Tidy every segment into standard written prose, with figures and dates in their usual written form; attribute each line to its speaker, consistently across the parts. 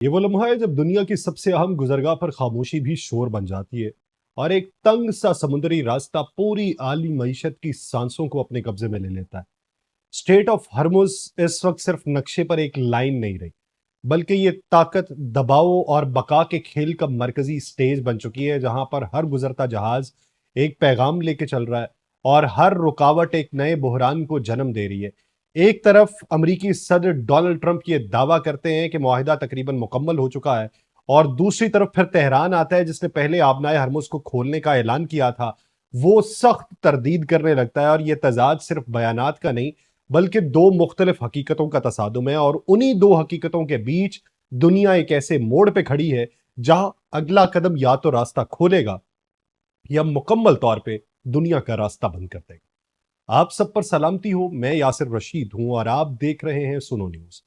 Speaker 1: ये वो लम्हा है जब दुनिया की सबसे अहम गुजरगाह पर खामोशी भी शोर बन जाती है और एक तंग सा समुद्री रास्ता पूरी आली मईशत की सांसों को अपने कब्जे में ले लेता है। स्टेट ऑफ हर्मुज इस वक्त सिर्फ नक्शे पर एक लाइन नहीं रही, बल्कि ये ताकत, दबाव और बका के खेल का मरकजी स्टेज बन चुकी है, जहां पर हर गुजरता जहाज एक पैगाम लेके चल रहा है और हर रुकावट एक नए बहरान को जन्म दे रही है। एक तरफ अमरीकी सदर डोनाल्ड ट्रंप ये दावा करते हैं कि मुआहिदा तकरीबन मुकम्मल हो चुका है, और दूसरी तरफ फिर तेहरान आता है जिसने पहले आबनाए हरमुज को खोलने का ऐलान किया था। वो सख्त तरदीद करने लगता है और यह तजाद सिर्फ बयानात का नहीं, बल्कि दो मुख्तलिफ हकीकतों का तसादुम है। और उन्हीं दो हकीकतों के बीच दुनिया एक ऐसे मोड़ पे खड़ी है जहां अगला कदम या तो रास्ता खोलेगा या मुकम्मल तौर पे दुनिया का रास्ता बंद कर देगा। आप सब पर सलामती हो, मैं यासिर रशीद हूं और आप देख रहे हैं सुनो न्यूज।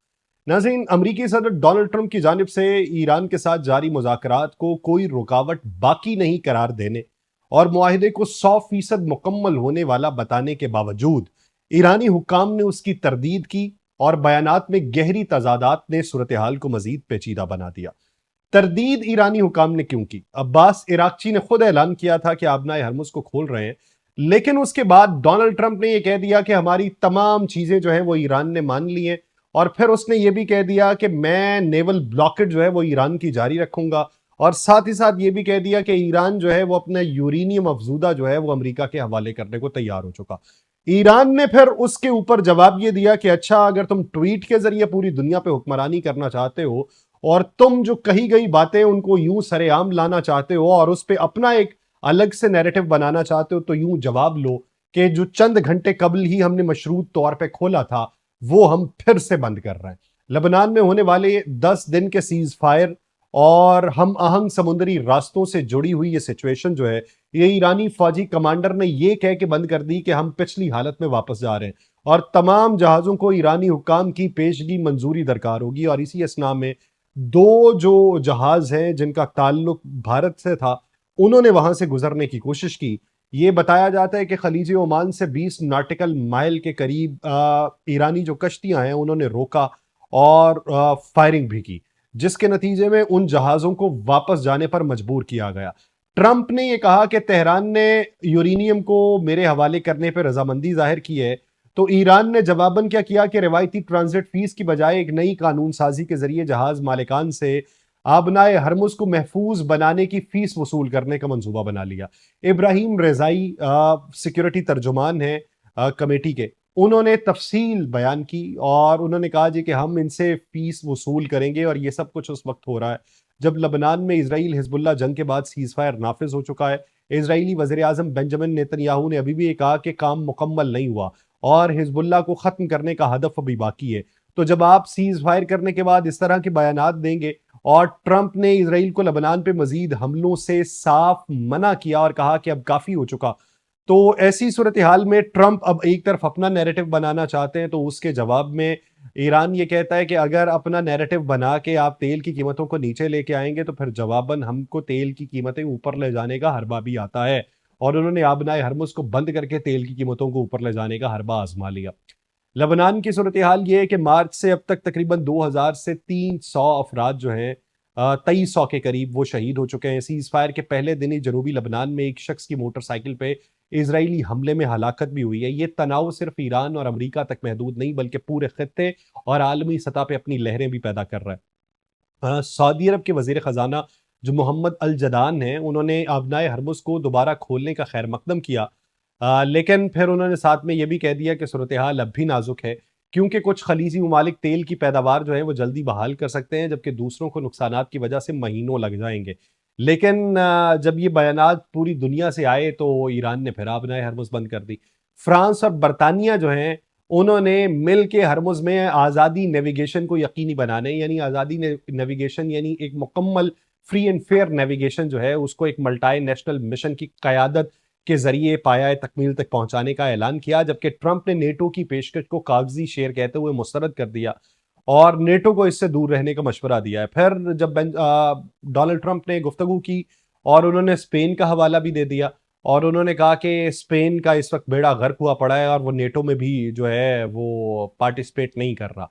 Speaker 1: नाज़रीन, अमरीकी सदर डोनाल्ड ट्रंप की जानिब से ईरान के साथ जारी मुज़ाकरात को कोई रुकावट बाकी नहीं करार देने और मुआहिदे को 100% मुकम्मल होने वाला बताने के बावजूद ईरानी हुक्काम ने उसकी तरदीद की और बयानात में गहरी तजादात ने सूरत हाल को मजीद पेचीदा बना दिया। तरदीद ईरानी हुकाम ने क्यों की? अब्बास इराकची ने खुद ऐलान किया था कि आबनाए हरमुज को खोल रहे हैं, लेकिन उसके बाद डोनाल्ड ट्रंप ने यह कह दिया कि हमारी तमाम चीजें जो है वो ईरान ने मान ली हैं, और फिर उसने ये भी कह दिया कि मैं नेवल ब्लॉकेट जो है वो ईरान की जारी रखूंगा, और साथ ही साथ ये भी कह दिया कि ईरान जो है वो अपना यूरेनियम अफजूदा जो है वो अमेरिका के हवाले करने को तैयार हो चुका। ईरान ने फिर उसके ऊपर जवाब ये दिया कि अच्छा, अगर तुम ट्वीट के जरिए पूरी दुनिया पे हुक्मरानी करना चाहते हो और तुम जो कही गई बातें उनको यूं सरेआम लाना चाहते हो और उस पर अपना एक अलग से नैरेटिव बनाना चाहते हो, तो यूं जवाब लो कि जो चंद घंटे कबल ही हमने मशरूत तौर पे खोला था वो हम फिर से बंद कर रहे हैं। लेबनान में होने वाले 10 दिन के सीज फायर और हम आहंग समुद्री रास्तों से जुड़ी हुई ये सिचुएशन जो है, ये ईरानी फौजी कमांडर ने ये कह के बंद कर दी कि हम पिछली हालत में वापस जा रहे हैं और तमाम जहाजों को ईरानी हुक्काम की पेशगी मंजूरी दरकार होगी। और इसी असना में दो जो जहाज हैं जिनका ताल्लुक भारत से था, उन्होंने वहां से गुजरने की कोशिश की। ये बताया जाता है कि खलीज ओमान से 20 नॉटिकल माइल के करीब ईरानी जो कश्तियां हैं उन्होंने रोका और फायरिंग भी की, जिसके नतीजे में उन जहाजों को वापस जाने पर मजबूर किया गया। ट्रंप ने यह कहा कि तेहरान ने यूरेनियम को मेरे हवाले करने पर रजामंदी जाहिर की है, तो ईरान ने जवाबन क्या किया कि रिवायती ट्रांजिट फीस की बजाय एक नई कानून साजी के जरिए जहाज मालिकान से आबनाए हरमुज को महफूज बनाने की फीस वसूल करने का मंसूबा बना लिया। इब्राहिम रेजाई सिक्योरिटी तर्जुमान है कमेटी के, उन्होंने तफसील बयान की और उन्होंने कहा जी कि हम इनसे फीस वसूल करेंगे। और ये सब कुछ उस वक्त हो रहा है जब लबनान में इसराइल हिजबुल्लाह जंग के बाद सीज फायर नाफिज हो चुका है। इसराइली वज़ीर आज़म बेंजामिन नेतन्याहू ने अभी भी ये कहा कि काम मुकम्मल नहीं हुआ और हिजबुल्लाह को खत्म करने का हदफ अभी बाकी है। तो जब आप सीज फायर करने के बाद इस तरह के बयानात देंगे, और ट्रंप ने इसराइल को लबनान पे मजीद हमलों से साफ मना किया और कहा कि अब काफी हो चुका, तो ऐसी सूरत हाल में ट्रंप अब एक तरफ अपना नैरेटिव बनाना चाहते हैं, तो उसके जवाब में ईरान ये कहता है कि अगर अपना नैरेटिव बना के आप तेल की कीमतों को नीचे लेके आएंगे तो फिर जवाबन हमको तेल की कीमतें ऊपर ले जाने का हरबा भी आता है। और उन्होंने आबनाए हरमुज को बंद करके तेल की कीमतों को ऊपर ले जाने का हरबा आजमा लिया। लबनान की सूरत हाल ये है कि मार्च से अब तक तकरीबन 2000 से 300 अफराद जो हैं, 2300 के करीब वो शहीद हो चुके हैं। सीज फायर के पहले दिन ही जनूबी लबनान में एक शख्स की मोटरसाइकिल पे इजरायली हमले में हलाकत भी हुई है। ये तनाव सिर्फ ईरान और अमेरिका तक महदूद नहीं, बल्कि पूरे खत्ते और आलमी सतह पे अपनी लहरें भी पैदा कर रहा है। सऊदी अरब के वजीर खजाना जो मोहम्मद अल जदान हैं, उन्होंने आबनाए हरमुज को दोबारा खोलने का खैर मकदम किया, लेकिन फिर उन्होंने साथ में यह भी कह दिया कि सूरत हाल अब भी नाजुक है, क्योंकि कुछ खलीजी ममालिक तेल की पैदावार जो है वो जल्दी बहाल कर सकते हैं, जबकि दूसरों को नुकसानात की वजह से महीनों लग जाएंगे। लेकिन जब ये बयानात पूरी दुनिया से आए तो ईरान ने फिर आबनाए हरमुज बंद कर दी। फ्रांस और बरतानिया जो हैं, उन्होंने मिल के हरमुज में आज़ादी नेविगेशन को यकीनी बनाने, यानी आज़ादी नेविगेशन यानी एक मुकम्मल फ्री एंड फेयर नेविगेशन जो है उसको एक मल्टी नेशनल मिशन की क़यादत के जरिए पाया तकमील तक पहुंचाने का ऐलान किया, जबकि ट्रंप ने नेटो की पेशकश को कागजी शेर कहते हुए मुस्तरद कर दिया और नेटो को इससे दूर रहने का मशवरा दिया है। फिर जब डोनाल्ड ट्रंप ने गुफ्तगू की और उन्होंने स्पेन का हवाला भी दे दिया और उन्होंने कहा कि स्पेन का इस वक्त बेड़ा गर्क हुआ पड़ा है और वो नेटो में भी जो है वो पार्टिसिपेट नहीं कर रहा।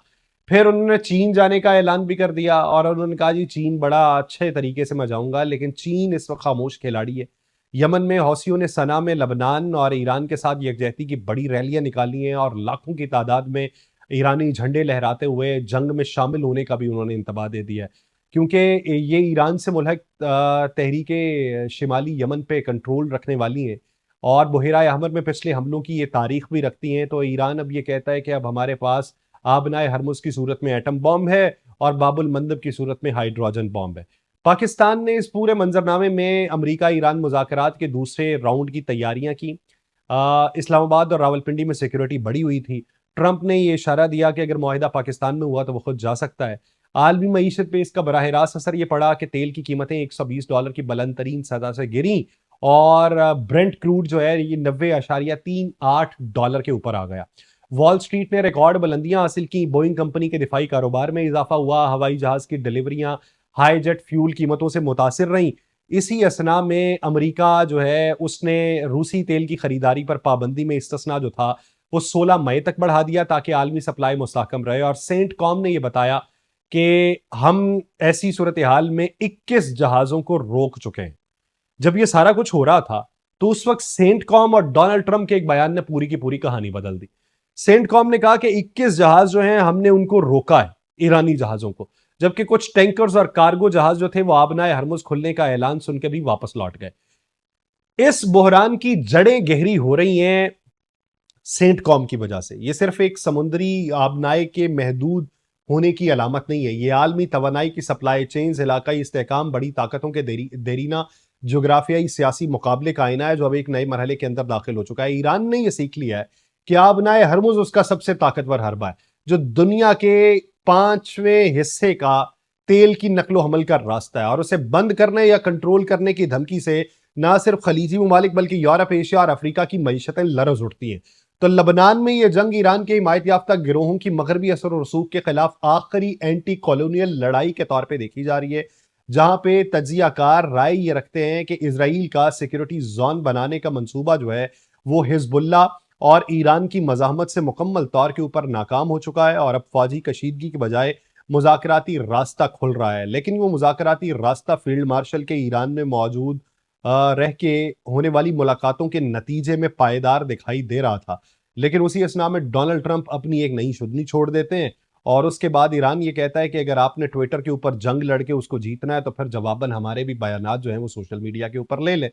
Speaker 1: फिर उन्होंने चीन जाने का ऐलान भी कर दिया और उन्होंने कहा जी चीन बड़ा अच्छे तरीके से मैं जाऊंगा, लेकिन चीन इस वक्त खामोश खिलाड़ी है। यमन में हौसियों ने सना में लबनान और ईरान के साथ यकजहती की बड़ी रैलियां निकाली हैं और लाखों की तादाद में ईरानी झंडे लहराते हुए जंग में शामिल होने का भी उन्होंने इंतबा दे दिया है, क्योंकि ये ईरान से मुल्हक तहरीके शिमाली यमन पे कंट्रोल रखने वाली हैं और बुहेरा अहमर में पिछले हमलों की ये तारीख भी रखती हैं। तो ईरान अब ये कहता है कि अब हमारे पास आबनाए हरमुज की सूरत में एटम बॉम्ब है और बाबुल मंदब की सूरत में हाइड्रोजन बॉम्ब है। पाकिस्तान ने इस पूरे मंजरनामे में अमेरिका ईरान मुज़ाकरात के दूसरे राउंड की तैयारियां की। इस्लामाबाद और रावलपिंडी में सिक्योरिटी बढ़ी हुई थी। ट्रंप ने यह इशारा दिया कि अगर मुआहिदा पाकिस्तान में हुआ तो वो खुद जा सकता है। आलमी मईशत पे इसका बराह रास्त असर ये पड़ा कि तेल की कीमतें $120 की बुलंद तरीन सतह से गिरी और ब्रेंट क्रूड जो है ये $90.38 के ऊपर आ गया। वॉल स्ट्रीट ने रिकॉर्ड बुलंदियां हासिल की। बोइंग कंपनी के दिफाई कारोबार में इजाफा हुआ। हवाई जहाज की डिलीवरियां हाई जेट फ्यूल कीमतों से मुतासिर रहीं। इसी असना में अमेरिका जो है उसने रूसी तेल की खरीदारी पर पाबंदी में इस्तिस्ना जो था वो 16 मई तक बढ़ा दिया ताकि आलमी सप्लाई मुस्तहकम रहे। और सेंट कॉम ने यह बताया कि हम ऐसी सूरत हाल में 21 जहाजों को रोक चुके हैं। जब यह सारा कुछ हो रहा था तो उस वक्त सेंट कॉम और डोनाल्ड ट्रंप के एक बयान ने पूरी की पूरी कहानी बदल दी। सेंट कॉम ने कहा कि 21 जहाज जो हैं हमने उनको रोका है, ईरानी जहाजों को, जबकि कुछ टैंकर्स और कार्गो जहाज जो थे वो आबनाए हरमुज खुलने का ऐलान सुनकर भी वापस लौट गए। इस बहरान की जड़ें गहरी हो रही हैं सेंट कॉम की वजह से। यह सिर्फ एक समुद्री आबनाए के महदूद होने की अलामत नहीं है, यह आलमी तवानाई की सप्लाई चेन्स, इलाकाई इस्तेहकाम, बड़ी ताकतों के देरीना जोग्राफियाई सियासी मुकाबले का आईना है जो अब एक नए मरहले के अंदर दाखिल हो चुका है। ईरान ने यह सीख लिया है कि आबनाए हरमुज उसका सबसे ताकतवर हरबा है जो दुनिया के 5वें हिस्से का तेल की नकलो हमल का रास्ता है, और उसे बंद करने या कंट्रोल करने की धमकी से ना सिर्फ खलीजी ममालिक बल्कि यूरोप, एशिया और अफ्रीका की मईशतें लरज उठती हैं। तो लबनान में यह जंग ईरान के हिमायत याफ्ता गिरोहों की मगरबी असर और रसूख के खिलाफ आखिरी एंटी कॉलोनियल लड़ाई के तौर पर देखी जा रही है, जहां पे तजियाकार राय ये रखते हैं कि इसराइल का सिक्योरिटी जोन बनाने का मंसूबा जो है वो हिजबुल्ला और ईरान की मज़ाहमत से मुकम्मल तौर के ऊपर नाकाम हो चुका है और अब फौजी कशीदगी के बजाय मुज़ाकराती रास्ता खुल रहा है। लेकिन वो मुज़ाकराती रास्ता फील्ड मार्शल के ईरान में मौजूद रह के होने वाली मुलाकातों के नतीजे में पायदार दिखाई दे रहा था। लेकिन उसी असना में डोनाल्ड ट्रंप अपनी एक नई शुद्धनी छोड़ देते हैं और उसके बाद ईरान ये कहता है कि अगर आपने ट्विटर के ऊपर जंग लड़के उसको जीतना है तो फिर जवाबन हमारे भी बयानात जो हैं वो सोशल मीडिया के ऊपर ले लें।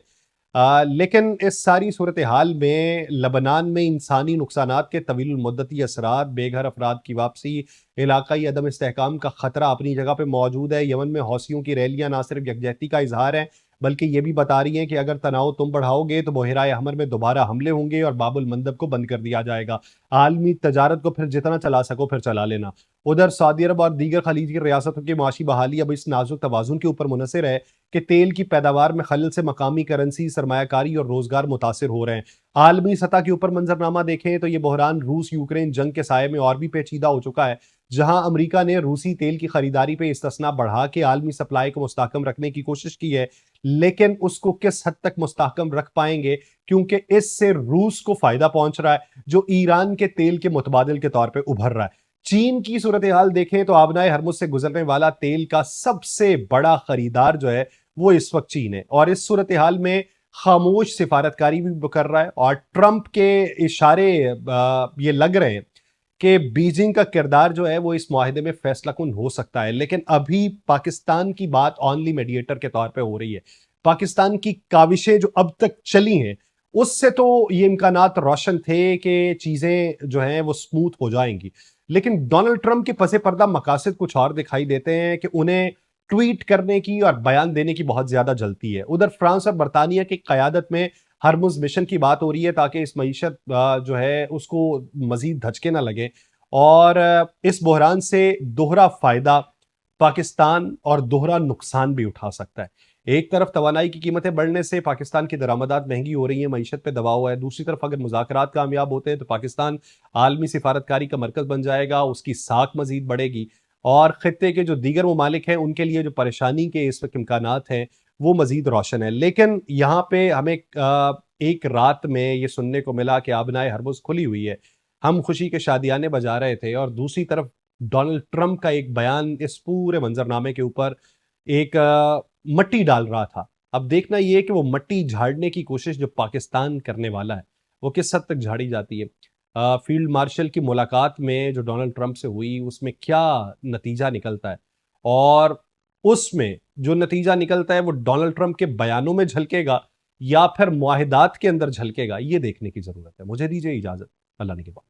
Speaker 1: लेकिन इस सारी सूरत हाल में लबनान में इंसानी नुकसानात के तवील मुद्दती असरात, बेघर अफराद की वापसी, इलाकाई अदम इस्तेहकाम का खतरा अपनी जगह पे मौजूद है। यमन में हौसियों की रैलियां ना सिर्फ यकजहती का इजहार है बल्कि ये भी बता रही हैं कि अगर तनाव तुम बढ़ाओगे तो बहराए हमर में दोबारा हमले होंगे और बाबुल मंदब को बंद कर दिया जाएगा। आलमी तजारत को फिर जितना चला सको फिर चला लेना। उधर सऊदी अरब और दीगर खलीजी रियासतों की माशी बहाली अब इस नाजुक तवाजुन के ऊपर मुनहसर है कि तेल की पैदावार में खलल से मकामी करेंसी, सरमायाकारी और रोजगार मुतासिर हो रहे हैं। आलमी सतह के ऊपर मंजरनामा देखें तो ये बहरान रूस यूक्रेन जंग के साये में और भी पेचीदा हो चुका है, जहां अमेरिका ने रूसी तेल की खरीदारी पे इस्तिस्ना बढ़ा के आलमी सप्लाई को मुस्तहकम रखने की कोशिश की है, लेकिन उसको किस हद तक मुस्तहकम रख पाएंगे क्योंकि इससे रूस को फायदा पहुंच रहा है जो ईरान के तेल के मुतबादिल के तौर पर उभर रहा है। चीन की सूरत हाल देखें तो आबनाए हरमुज से गुजरने वाला तेल का सबसे बड़ा खरीदार जो है वो इस वक्त चीन है और इस सूरत हाल में खामोश सिफारतकारी भी कर रहा है और ट्रंप के इशारे ये लग रहे हैं कि बीजिंग का किरदार जो है वो इस मुआहिदे में फैसला कुन हो सकता है। लेकिन अभी पाकिस्तान की बात ऑनली मीडिएटर के तौर पे हो रही है। पाकिस्तान की काविशें जो अब तक चली हैं उससे तो ये इम्कानात रोशन थे कि चीजें जो हैं वो स्मूथ हो जाएंगी, लेकिन डोनाल्ड ट्रंप के पसे पर्दा मकासद कुछ और दिखाई देते हैं कि उन्हें ट्वीट करने की और बयान देने की बहुत ज्यादा जल्दी है। उधर फ्रांस और बरतानिया की कयादत में हरमुज मिशन की बात हो रही है ताकि इस मईशत जो है उसको मजीद धचके ना लगे और इस बहरान से दोहरा फायदा पाकिस्तान और दोहरा नुकसान भी उठा सकता है। एक तरफ तवानाई की कीमतें बढ़ने से पाकिस्तान की दरामदात महंगी हो रही है, मईशत पे दबाव है। दूसरी तरफ अगर मुज़ाकरात कामयाब होते हैं तो पाकिस्तान आलमी सिफारतकारी का मरकज बन जाएगा, उसकी साख मजीद बढ़ेगी और खत्ते के जो दीगर ममालिक हैं उनके लिए जो परेशानी के इस वक्त इम्कानात हैं वो मजीद रोशन है। लेकिन यहाँ पे हमें एक रात में ये सुनने को मिला कि आबनाए हरमुज खुली हुई है, हम खुशी के शादियाने बजा रहे थे और दूसरी तरफ डोनाल्ड ट्रंप का एक बयान इस पूरे मंजरनामे के ऊपर एक मट्टी डाल रहा था। अब देखना यह है कि वो मट्टी झाड़ने की कोशिश जो पाकिस्तान करने वाला है वो किस हद तक झाड़ी जाती है। फील्ड मार्शल की मुलाकात में जो डोनाल्ड ट्रंप से हुई उसमें क्या नतीजा निकलता है, और उसमें जो नतीजा निकलता है वो डोनाल्ड ट्रंप के बयानों में झलकेगा या फिर मुआहिदात के अंदर झलकेगा, ये देखने की जरूरत है। मुझे दीजिए इजाजत, अल्लाह ने के बाद।